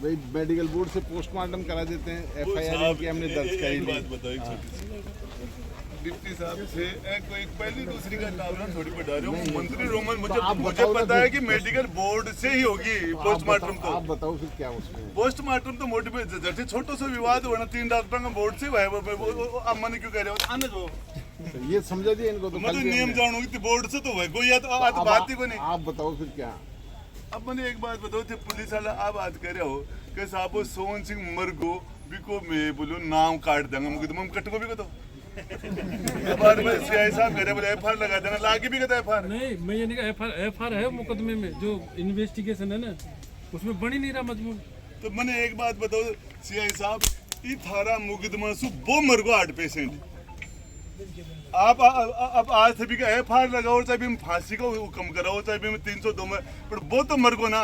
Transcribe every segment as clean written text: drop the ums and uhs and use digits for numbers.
भाई medical board से postmortem करा देते हैं, एफआईआर की हमने दर्ज करी ली। बात बताओ एक छोटी सी, डिप्टी साहब से कोई पहली दूसरी का नाम थोड़ी बढ़ा रहे हो, मंत्री रोमन मुझे पता है कि मेडिकल बोर्ड से ही होगी पोस्टमार्टम। तो आप बताओ फिर क्या उसमें पोस्टमार्टम तो मोटिव जैसे छोटो सा विवाद हो ना 3 डॉक्टरों का बोर्ड से हुआ है, अब मैंने क्यों कह रहे हो आने दो, तो ये समझा दिया इनको। तो मैं तो नियम जानूंगी बोर्ड से तो है कोई, या तो आज बात ही को नहीं। आप बताओ फिर क्या। अब मैंने एक बात बताओ थे, पुलिस वाला आप बात कर रहे हो कि साहब सोहन सिंह मरगो बिको मैं बोलो नाम काट देंगे मुझे, तो मैं कट को भी बताओ बाद में सीआई साहब करे बोले एफआईआर लगा देना, लाके भी कहता एफआईआर नहीं, मैं ये नहीं कहा एफआईआर है मुकदमे में, जो इन्वेस्टिगेशन है ना उसमें बन ही नहीं रहा मजमून। तो मैंने एक बात बताओ सीआई साहब, ये थारा मुकदमा सु वो मरगो 8 पेशेंट आप अब आज से भी का एफआईआर लगाओ, चाहे भी फांसी का हुक्म कराओ, चाहे भी 302 में, पर वो तो मरगो ना।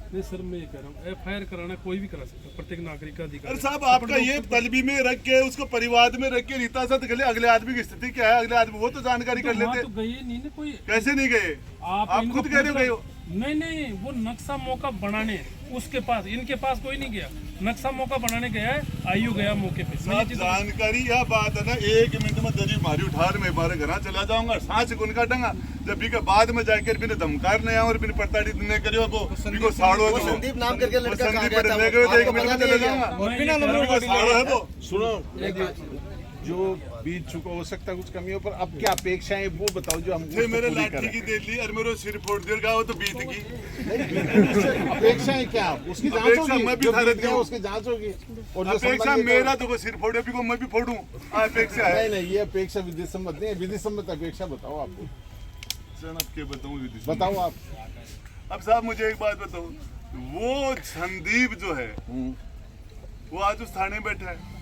नहीं सर, मैं ये कह रहा हूँ एफआईआर कराना कोई भी करा सकता है, प्रत्येक नागरिक का अधिकार। अरे साहब आपका ये तलबी में रख के उसको परिवार में रख के रीता साथ अगले आदमी की स्थिति क्या है, अगले आदमी वो तो जानकारी कर लेते। तो गए नहीं ना कोई, कैसे नहीं गए आप खुद कह रहे हो? नहीं, वो नक्शा मौका बनाने उसके पास, इनके पास कोई नहीं गया, नक्शा मौका बनाने गया है, आयु गया मौके पे। जानकारी यह बात है ना, 1 मिनट में दरी मारी उठार में बारे घर चला जाऊंगा, सांस गुन काटूंगा, जब भी के बाद में जाकर बिना धमकार नहीं और बिना पड़ताड़ी नहीं करियो को साड़ो तो संदीप नाम करके लड़का कहां गया था, ले गए तो 1 मिनट में चले जाऊंगा, बिना नंबर को साड़ो है वो। सुनो, जो बीत चुका हो सकता है कुछ कमियों पर, अब क्या अपेक्षाएं हैं वो बताओ जो हम मेरे लाठी की दे ली और मेरे सिर फोड़ दिया गाओ तो बीत गई। अपेक्षाएं क्या, उसकी जांच होगी, मैं भी जो थारे बीत गया उसकी जांच होगी। और जो अपेक्षा मेरा तो सिर फोड़े भी को मैं भी फोड़ूं, अपेक्षा है। नहीं, ये अपेक्षा विधि सम्मत नहीं है, विधि सम्मत अपेक्षा बताओ आपको। अब के बताऊं विधि बताओ आप। अब साहब मुझे एक बात बताओ, वो संदीप जो है वो आज उस थाने में बैठा है,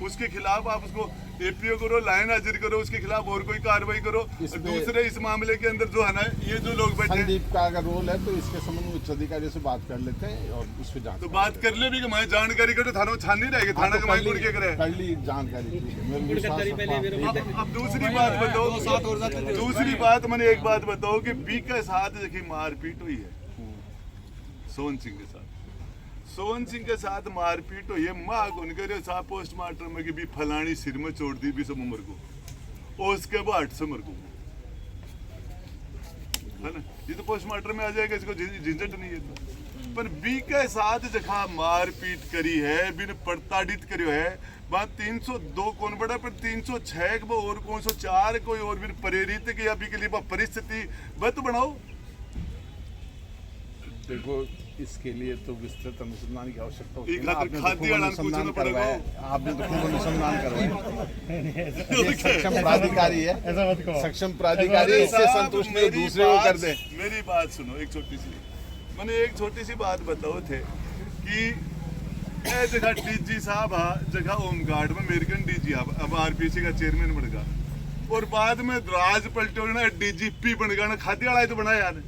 उसके खिलाफ आप उसको एपीओ करो, लाइन हाजिर करो, उसके खिलाफ और कोई कार्रवाई करो। और दूसरे इस मामले के अंदर जो है ना, ये जो लोग बैठे संदीप का अगर रोल है तो इसके संबंध में उच्च अधिकारियों से बात कर लेते हैं और उस पर जांच तो बात कर ले भी कि मैं जानकारी करो, थाना में छान नहीं रहेगी, थाना का माइक उड़ के करे। पहली जानकारी अब दूसरी बात बताओ, दूसरी बात मैंने एक बात बताओ कि बी के साथ देखिए मारपीट हुई है सोहन सिंह के साथ, सोहन सिंह के साथ मारपीट हुई है, माँ उनके साथ पोस्टमार्टम में कि भी फलानी सिर में चोट दी भी सब उम्र को, और उसके बाद 800 मर को है ना, ये तो पोस्टमार्टम में आ जाएगा, इसको झंझट नहीं है। तो पर बी के साथ जगह मारपीट करी है, बिन प्रताड़ित करियो है, बात 302 कौन बड़ा, पर 306 को और कौन 104 कोई और भी प्रेरित कि अभी के लिए परिस्थिति बत बनाओ। देखो इसके लिए तो विस्तृत अनुसंधान की आवश्यकता होती है। आपने तो खूब अनुसंधान करवाया, आपने तो खूब अनुसंधान करवाया। सक्षम प्राधिकारी है, सक्षम प्राधिकारी इससे संतुष्ट नहीं दूसरे को कर दे। मेरी बात सुनो, एक छोटी सी, मैंने एक छोटी सी बात बताओ थे कि जगह डीजी साहब जगह होमगार्ड में अमेरिकन डीजी अब आरपीसी का चेयरमैन बन गया, और बाद में राज पलटे ना डीजीपी बन गया ना, खादी वाला तो बनाया यार।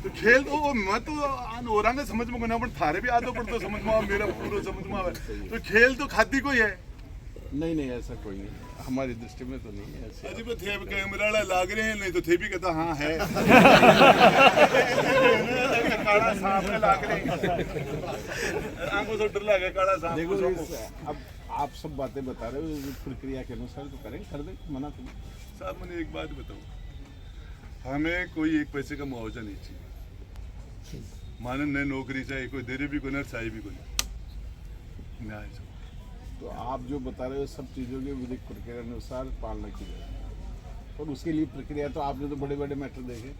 तो खेल तो मैं तो औरंग समझ में ना, पर थारे भी आदो पर तो समझ में, मेरा पूरा समझ में आवे, तो खेल तो खादी कोई है। नहीं ऐसा कोई नहीं, हमारी दृष्टि में तो नहीं है ऐसे। अजी वो थे कैमरा लाग रहे हैं, नहीं तो थे भी कहता हाँ है काला सांप लाग रहे हैं, आंखों से डर लगा काला सांप। देखो अब आप सब बातें बता रहे हो, प्रक्रिया के अनुसार तो करें, कर दे, मना तो नहीं। साहब मैंने एक बात बताऊं, हमें कोई 1 पैसे का मुआवजा नहीं चाहिए, माने न नौकरी चाहिए, कोई देरी भी कोई न चाहिए भी कोई न्याय चाहिए। तो आप जो बता रहे हो सब चीज़ों के विधिक प्रक्रिया अनुसार पालना की जाए, और उसके लिए प्रक्रिया तो आपने तो बड़े बड़े मैटर देखे।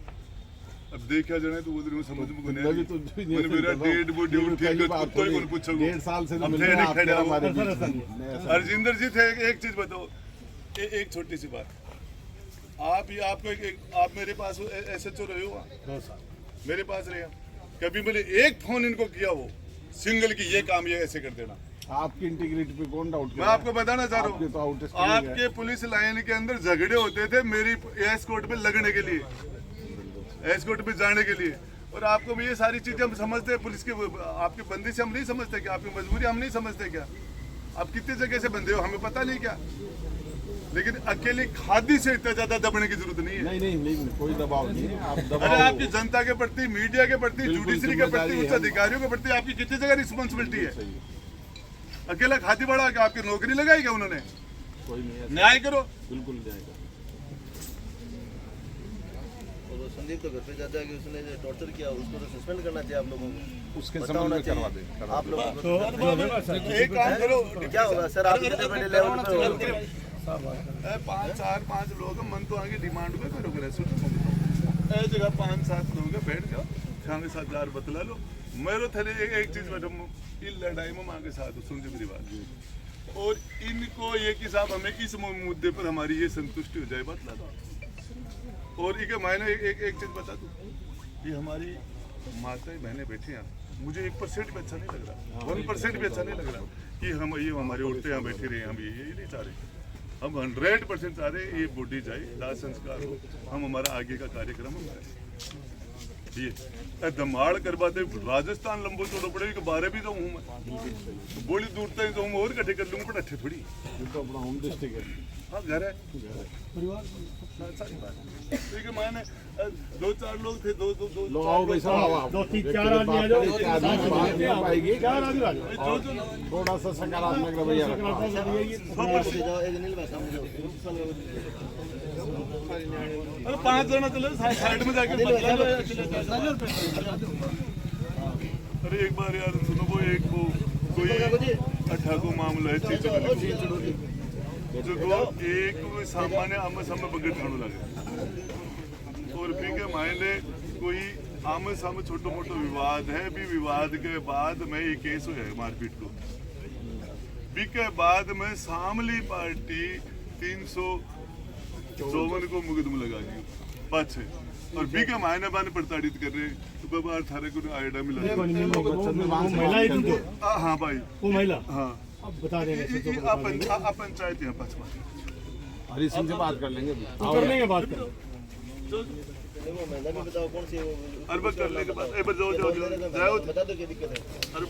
अब देखा जाए तो उधर में समझ में कोई मैं भी तो नहीं, मेरा डेट वो ड्यूटी ठीक है तो ही कौन पूछोगे। 1.5 साल से अब हमारे हरजिंदर जी थे, एक चीज बताओ, एक छोटी सी बात, आप मेरे पास एसएचओ रहे हो, 2 साल मेरे पास रहे, कभी मैंने एक फोन इनको किया हो सिंगल की ये काम ये ऐसे कर देना, आपकी इंटीग्रिटी पे कौन डाउट? मैं आपको बताना चाह रहा हूँ, आपके पुलिस लाइन के अंदर झगड़े होते थे मेरी एस्कॉर्ट पे लगने के लिए, एस्कॉर्ट पे जाने के लिए, और आपको भी ये सारी चीजें हम समझते हैं, पुलिस के आपकी बंदी से हम नहीं समझते क्या, आपकी मजबूरी हम नहीं समझते क्या, आप कितनी जगह से बंदे हो हमें पता नहीं क्या। लेकिन अकेली खादी से इतना ज्यादा दबने की जरूरत नहीं है। नहीं, कोई दबाव नहीं है। आप अरे दबाव आपकी जनता के प्रति, मीडिया के प्रति, बिल्कुल जुडिशरी के प्रति, जिम्मेदारी उच्च है। अधिकारियों के प्रति आपकी कितनी जगह रिस्पॉन्सिबिलिटी है। सही है, अकेला खादी बढ़ा के आपकी नौकरी लगाई क्या उन्होंने? कोई नहीं है, न्याय करो। बिल्कुल जाएगा। और वो संदीप तो घर पे जाता है कि उसने जो टॉर्चर किया उसको तो सस्पेंड करना चाहिए आप लोगों को। उसके पता संबंध होना में करवा चाहिए। दे आप लोगों को एक काम करो, क्या होगा सर, आप कितने बड़े लेवल पे हो? 5 लोग मन तो आगे डिमांड में करो जगह 5-7 लोग बैठ जाओ खाने साथ यार बतला लो। मेरे थले एक चीज मैडम इन लड़ाई में मां के साथ सुन मेरी बात, और इनको ये कि साहब हमें इस मुद्दे पर हमारी ये संतुष्टि हो जाए बतला दो। और ये मैंने एक चीज बता दूं, ये हमारी माताएं बहनें बैठी हैं, मुझे 1% भी अच्छा नहीं लग रहा, 1% भी अच्छा नहीं लग रहा कि हम ये हमारी औरतें यहाँ बैठी रही, हम ये नहीं चाह रहे। हम 100% चाह रहे ये बॉडी जाए, दाह संस्कार हो, हम हमारा आगे का कार्यक्रम हम करें। ये दमाड़ करवाते राजस्थान लंबो चौड़ो पड़ेगी कि बारे भी जाऊँ मैं बोली दूर तक जाऊँ और कटे कर लूँगा, पर अच्छे थोड़ी ये तो अपना होम डिस्ट्रिक्ट है। हाँ घर है परिवार सारी बात है। ठीक है, मैंने 2-4 लोग थे, दो लो आओ भाई साहब, आओ। 2-3-4 आदमी आ जाओ। पाएगी 4 आदमी आ जाओ। थोड़ा सा सकारात्मक रवैया रखो। एक अनिल भाई सामने जाओ। अरे 5 जना चले साइड में जाके बतला लो। अरे एक बार यार सुनो, वो कोई 18 मामला है चीज जो एक सामान्य आमने सामने बगड़ खाने लगे, और फिर के मायने कोई आमने सामने छोटो मोटो विवाद है, भी विवाद के बाद में ये केस हुआ है मारपीट को, भी के बाद में सामली पार्टी 354 को मुकदमा लगा दी बात से, और बी के मायने बाने प्रताड़ित कर रहे, तो बार थारे को आइडिया मिला। महिला ही तुमको? हाँ भाई, वो महिला? हाँ अब बता देंगे। आप पंचायत यहाँ 5 हरी सिंह से बात कर लेंगे। कर लेंगे बात कर। वो महिला भी बताओ कौन सी है वो? अरे बस करने के बाद जाओ बता दो क्या दिक्कत है। अरे